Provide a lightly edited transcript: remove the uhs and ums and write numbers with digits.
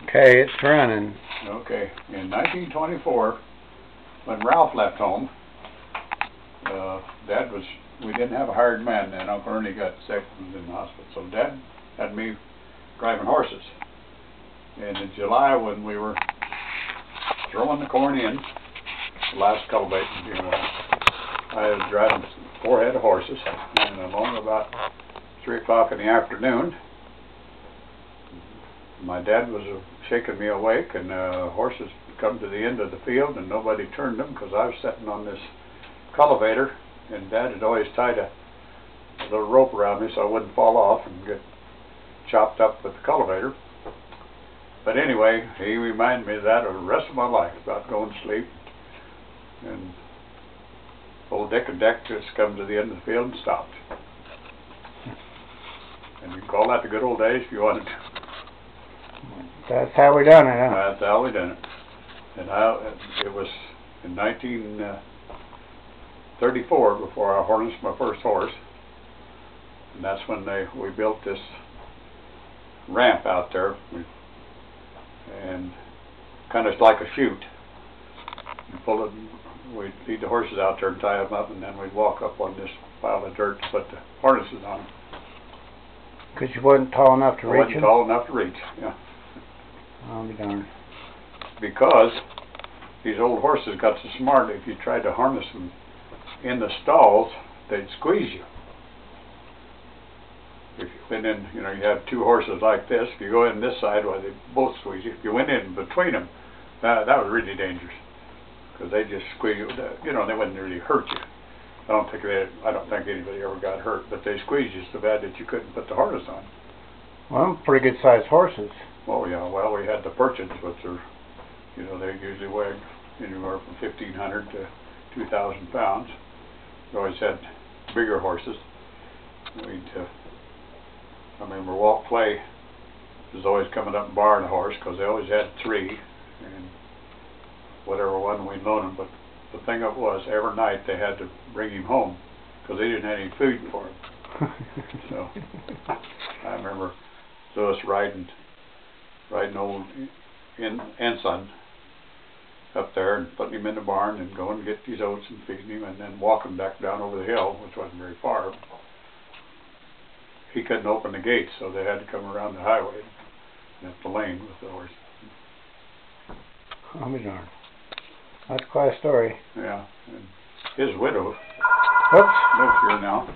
Okay, it's running. Okay, in 1924, when Ralph left home, we didn't have a hired man then. Uncle Ernie got sick and was in the hospital, so Dad had me driving horses. And in July, when we were throwing the corn in, the last cultivation, I was driving 4 head of horses, and along about 3 o'clock in the afternoon, my dad was shaking me awake, and horses come to the end of the field, and nobody turned them because I was sitting on this cultivator, and Dad had always tied a little rope around me so I wouldn't fall off and get chopped up with the cultivator. But anyway, he reminded me of that the rest of my life, about going to sleep. And old Dick and Deck just come to the end of the field and stopped. And you can call that the good old days if you wanted to. That's how we done it, huh? That's how we done it. And it was in 1934 before I harnessed my first horse. And that's when we built this ramp out there. And kind of like a chute. We'd lead the horses out there and tie them up, and then we'd walk up on this pile of dirt to put the harnesses on them. Because you wasn't tall enough to reach them? I wasn't tall enough to reach, yeah. I'll be darned. Because these old horses got so smart, if you tried to harness them in the stalls, they'd squeeze you. If you went in, you have 2 horses like this. If you go in this side, well, they both squeeze you. If you went in between them, that was really dangerous, because they just squeeze you. They wouldn't really hurt you. I don't think anybody ever got hurt, but they squeezed you so bad that you couldn't put the harness on. Well, pretty good sized horses. Oh yeah. Well, we had the Perchins, which are, they usually weighed anywhere from 1,500 to 2,000 pounds. We always had bigger horses. I remember Walt Clay was always coming up and borrowing a horse, because they always had 3, and whatever one we'd loan them. But the thing of it was, every night they had to bring him home, because they didn't have any food for him. So I remember Lewis riding old Ensign up there and putting him in the barn and going to get these oats and feeding him, and then walking back down over the hill, which wasn't very far. He couldn't open the gates, so they had to come around the highway and up the lane with the horse. I'll be darned. That's quite a story. Yeah, and his widow lives here now.